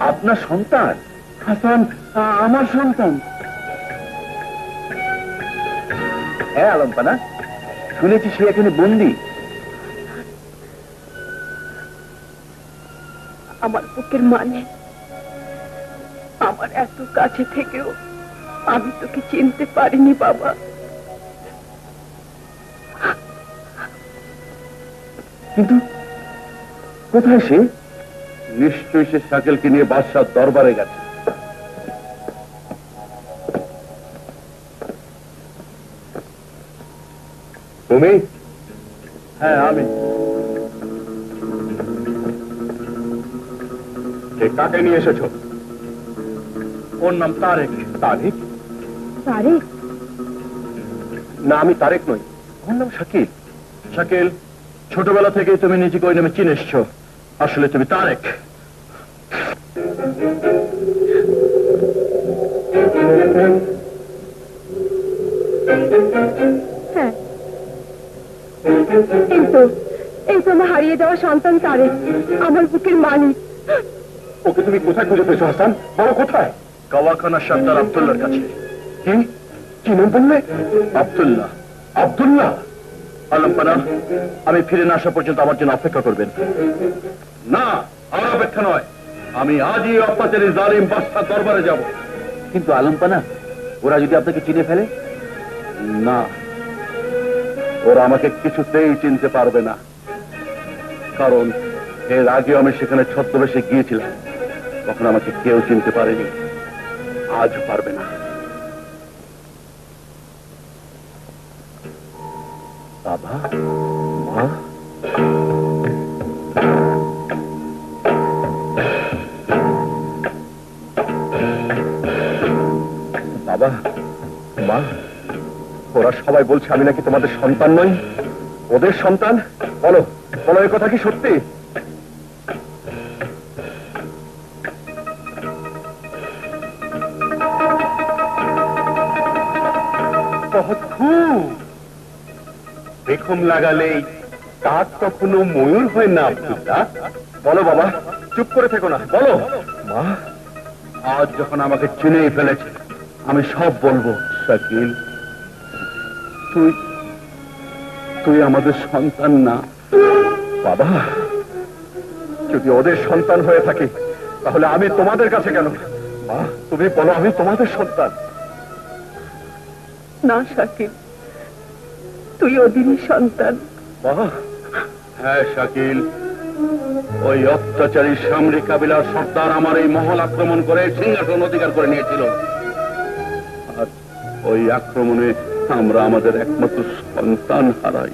আপনার সন্তান? হাসান আমার সন্তান? হ্যাঁ আলমপানা, শুনেছি সে এখানে বন্দী। আমার বুকের মানে, আমার এত কাছে থেকেও আমি তোকে চিনতে পারিনি বাবা। কিন্তু কোথায় সে? নিশ্চয়ই সে শাকিলকে নিয়ে বাদশার দরবারে গেছে। তুমি? হ্যাঁ আমি। কাকে নিয়ে এসেছো? ওর নাম তারেক। তারেক? তারেক? না, আমি তারেক নই, ওর নাম শাকিল। শাকিল, ছোটবেলা থেকে তুমি নিজেকে ওই নামে চিনে এসছো, আসলে তুমি তারেক। হ্যাঁ, এই তো আমার হারিয়ে যাওয়া সন্তান তারেক, আমার বুকের মানিক। ওকে তুমি কোথায় খুঁজে পেয়েছো হাসান? বলো কোথায়? কাওয়াখানার সর্দার আব্দুল্লাহর কাছে। কি কি নাম বললে? আব্দুল্লাহ। আব্দুল্লাহ? আলমপানা, আমি ফিরে না আসা পর্যন্ত আমার জন্য অপেক্ষা করবেন। না, আর অপেক্ষা নয়, আমি আজই অত্যাচারী জালিম বাদশার দরবারে যাব। কিন্তু আলমপানা, ওরা যদি আপনাকে চিনে ফেলে? না, ওরা আমাকে কিছুতেই চিনতে পারবে না, কারণ এর আগে আমি সেখানে ছদ্মবেশে গিয়েছিলাম, তখন আমাকে কেউ চিনতে পারেনি, আজ পারবে না। বাবা, মা, বাবা, মা, ওরা সবাই বলছে আমি নাকি তোমাদের সন্তান নই, ওদের সন্তান। বলো বলো, এই কথা কি সত্যি? বেখম লাগালেই কাক কখনো ময়ূর হয় না আব্দুল্লাহ। বলো বাবা, চুপ করে থেকো না, বলো। মা, আজ যখন আমাকে চিনেই ফেলেছে, আমি সব বলবো। শাকিল, তুই তুই আমাদের সন্তান না। বাবা, যদি ওদের সন্তান হয়ে থাকি, তাহলে আমি তোমাদের কাছে কেন? মা, তুমি বলো আমি তোমাদের সন্তান। না শাকিল, তুই ওদেরই সন্তান। বাবা। হ্যাঁ শাকিল, ওই অত্যাচারী সামরি কাবিলার সর্দার আমার এই মহল আক্রমণ করে সিংহাসন অধিকার করে নিয়েছিল, আর ওই আক্রমণে আমরা আমাদের একমাত্র সন্তান হারাই।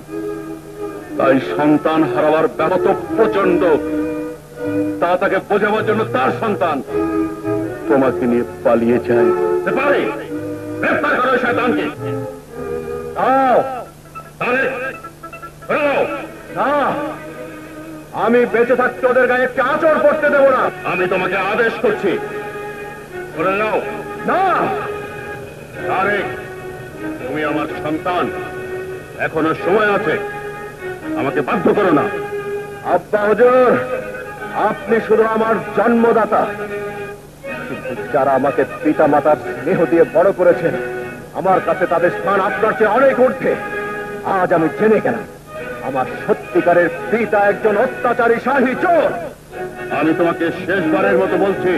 তাই সন্তান হারাবার ব্যাপার প্রচন্ড, তা তাকে বোঝাবার জন্য তার সন্তান তোমাকে নিয়ে পালিয়ে যায়। পারে গ্রেফতার করো শয়তানকে। না, আমি বেঁচে থাকতে ওদের গায়ে একটি আঁচড় পড়তে দেব না। আমি তোমাকে আদেশ করছি, করে নাও। না তারেক, তুমি আমার সন্তান, এখনো সময় আছে, আমাকে বাধ্য করো না। আব্বা হুজুর, আপনি শুধু আমার জন্মদাতা, কিন্তু যারা আমাকে পিতা মাতার স্নেহ দিয়ে বড় করেছেন, আমার কাছে তাদের স্থান আপনার চেয়ে অনেক ঊর্ধ্বে। আজ আমি জেনে গেলাম আমার সত্যিকারের পিতা একজন অত্যাচারী শাহী চোর। আমি তোমাকে শেষবারের মতো বলছি,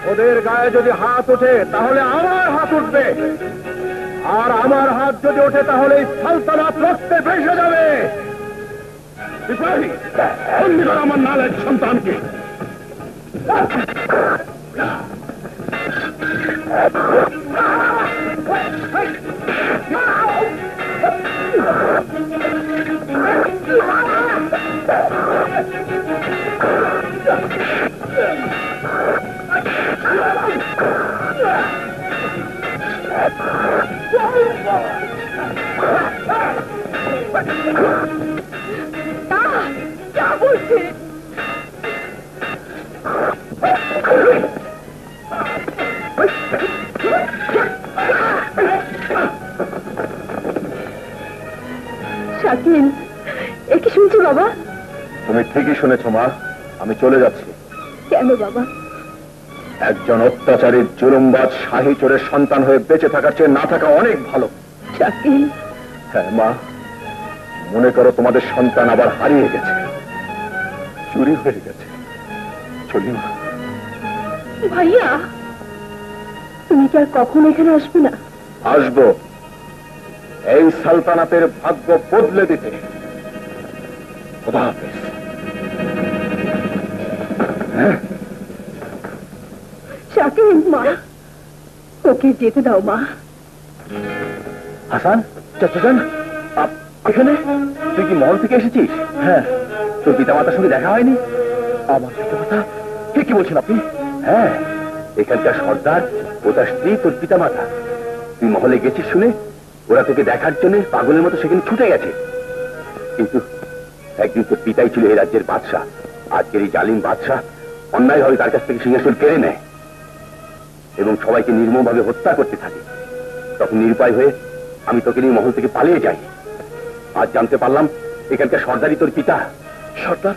ওদের গায়ে যদি হাত ওঠে তাহলে আমার হাত উঠবে, আর আমার হাত যদি ওঠে তাহলে সালতানাত রক্তে ভেসে যাবে। বন্দী করো আমার নালায়েক সন্তানকে। বলছে শাকিল, এ কি শুনছো বাবা? তুমি ঠিকই শুনেছ মা, আমি চলে যাচ্ছি। কেন বাবা? একজন অত্যাচারীর জুলুমবাজ শাহী চোরের সন্তান হয়ে বেঁচে থাকার চেয়ে না থাকা অনেক ভালো। শাকিল, হ্যাঁ মা, মনে করো তোমাদের সন্তান আবার হারিয়ে গেছে, চুরি হয়ে গেছে। চলি মা। ভাইয়া, তুমি কি আর কখনো এখানে আসবে না? আসবো, এই সালতানাতের ভাগ্য বদলে দিতে। খোদা হাফেজ। শাকিল, মা ওকে যেতে দাও মা। হাসান, চাচাজান, এখানে তুই কি মহল থেকে এসেছিস? হ্যাঁ। তোর পিতামাতার সঙ্গে দেখা হয়নি? আমার পিতামাতা? কি বলছেন আপনি? হ্যাঁ, এখানকার সর্দার ও তার স্ত্রী তোর পিতামাতা। তুই মহলে গেছিস শুনে ওরা তোকে দেখার জন্য পাগলের মতো সেখানে ছুটে গেছে। কিন্তু একদিন তোর পিতাই ছিল এই রাজ্যের বাদশাহ। আজকের এই জালিম বাদশাহ অন্যায়ভাবে তার কাছ থেকে সিংহাসন কেড়ে নেয় এবং সবাইকে নির্মমভাবে হত্যা করতে থাকে। তখন নিরুপায় হয়ে আমি তোকে নিয়ে মহল থেকে পালিয়ে যাই। আজ জানতে পারলাম এখানকার সর্দারই তোর পিতা। সর্দার?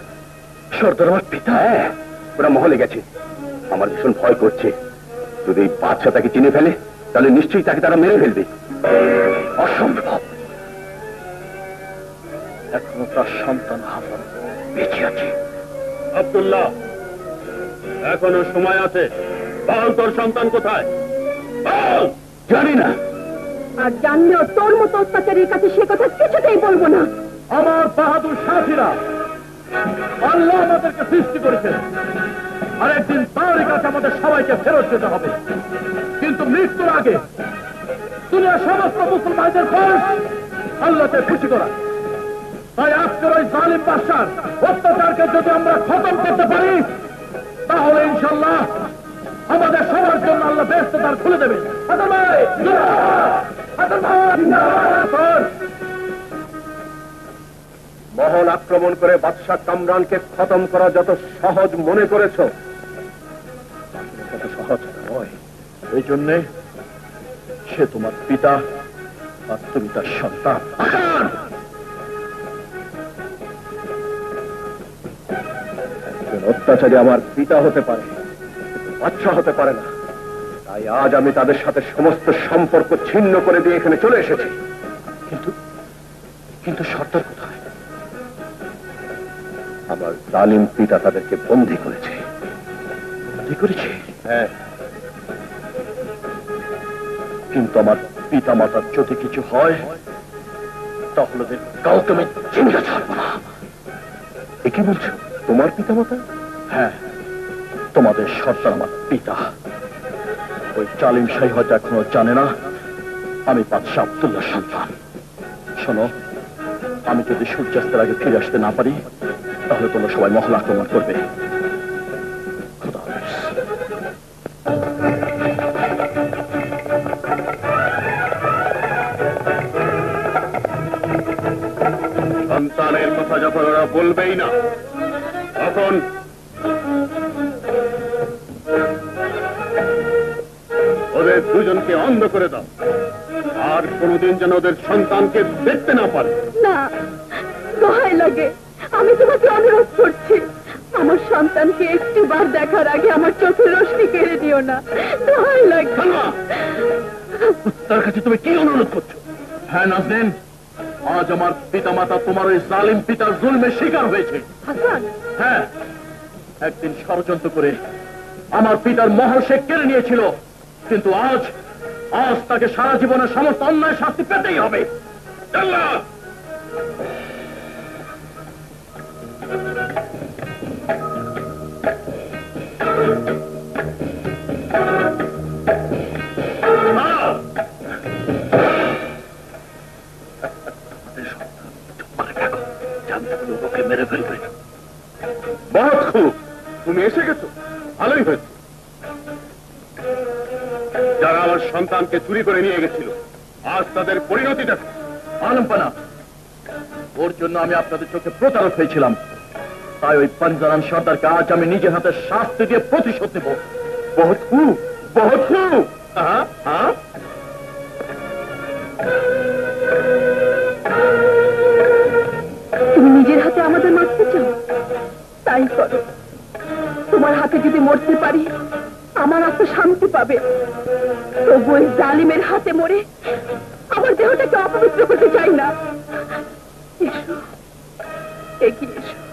সর্দার আমার পিতা? হ্যাঁ, ওরা মহলে গেছে। আমার ভীষণ ভয় করছে, যদি এই বাদশা তাকে চিনে ফেলে তাহলে নিশ্চয়ই তাকে তারা মেরে ফেলবে। অসম্ভব। এখনো তার সন্তান হাসান বেঁচে আছে। আব্দুল্লাহ, এখনো সময় আছে। বল, তোর সন্তান কোথায়? বল। জানি না। আর জানলেও তোর মতো অত্যাচারীর কাছে সে কথা কিছুতেই বলবো না। আমার বাহাদুর সাথীরা, আল্লাহ আমাদেরকে সৃষ্টি করেছেন, আর একদিন তার কাছে আমাদের সবাইকে ফেরত যেতে হবে। কিন্তু মৃত্যুর আগে দুনিয়ার সমস্ত মুসলমানদের ফরজ আল্লাহকে খুশি করা। তাই আজকের ওই জালিম বাদশার অত্যাচারকে যদি আমরা খতম করতে পারি তাহলে ইনশাল্লাহ আমাদের সবার জন্য আল্লাহ বেহেশতের দ্বার খুলে দেবে। হাসান ভাই, হাসান ভাই, মহল আক্রমণ করে বাদশাহ কামরানকে খতম করা যত সহজ মনে করেছ তত সহজ নয়। এই জন্যে সে তোমার পিতা আর তুমি তার সন্তান। একজন অত্যাচারী আমার পিতা হতে পারে, বাদশা হতে পারে না। তাই আজ আমি তাদের সাথে সমস্ত সম্পর্ক ছিন্ন করে দিয়ে এখানে চলে এসেছি। কিন্তু কিন্তু সর্দার কোথায়? আমার জালিম পিতা তাদেরকে বন্দী করেছে। বন্দী করেছে? হ্যাঁ। কিন্তু আমার পিতা মাতার যদি কিছু হয় তাহলে কাউকে আমি চিন্তা ছাড়বো না। এ কি বলছো? তোমার পিতা মাতা? হ্যাঁ, তোমাদের সর্দার আমার পিতা। ওই জালিম শাহী হয়তো এখনো জানে না আমি বাদশাহ আব্দুল্লাহ সন্তান। শোনো, আমি যদি সূর্যাস্তের আগে ফিরে আসতে না পারি তাহলে তোমরা সবাই মহল আক্রমণ করবে। খোদা হাফেজ। সন্তানের কথা যখন ওরা বলবেই না তখন ওদের দুজনকে অন্ধ করে দাও, আর কোনোদিন যেন ওদের সন্তানকে দেখতে না পারে। না, দোহাই লাগে, আমি তোমাকে অনুরোধ করছি, আমার সন্তানকে একটি বার দেখার আগে আমার চোখের রশ্মি কেড়ে দিও না। দোহাই লাগে। তার কাছে তুমি কি অনুরোধ করছো? হ্যাঁ নাজনীন, আজ আমার পিতা মাতা তোমার ওই জালিম পিতার জুলমের শিকার হয়েছে। হাসান, হ্যাঁ, একদিন ষড়যন্ত্র করে আমার পিতার মহল সে কেড়ে নিয়েছিল, কিন্তু আজ আজ তাকে সারা জীবনের সমস্ত অন্যায় শাস্তি পেতেই হবে। আল্লাহ! মেরে ফেলবে। বহুত খুব, তুমি এসে গেছো, ভালোই হয়েছে। যারা আমার সন্তানকে চুরি করে নিয়ে গেছিল আজ তাদের পরিণতি দেখো। আলমপানা, ওর জন্য আমি আপনাদের চোখে প্রতারক হয়েছিলাম, তাই ওই পাঞ্জারান সর্দারকে আজ আমি নিজের হাতে শাস্তি দিয়ে প্রতিশোধ নেব। বহুত খুব, বহুত খুব। তুমি নিজের হাতে আমাদের মারতে চাও? তাই করো। তোমার হাতে যদি মরতে পারি আমার আত্মা শান্তি পাবে, তবু ওই জালিমের হাতে মরে আমার দেহটাকে অপবিত্র করতে চাই না। এসো, এগিয়ে এসো।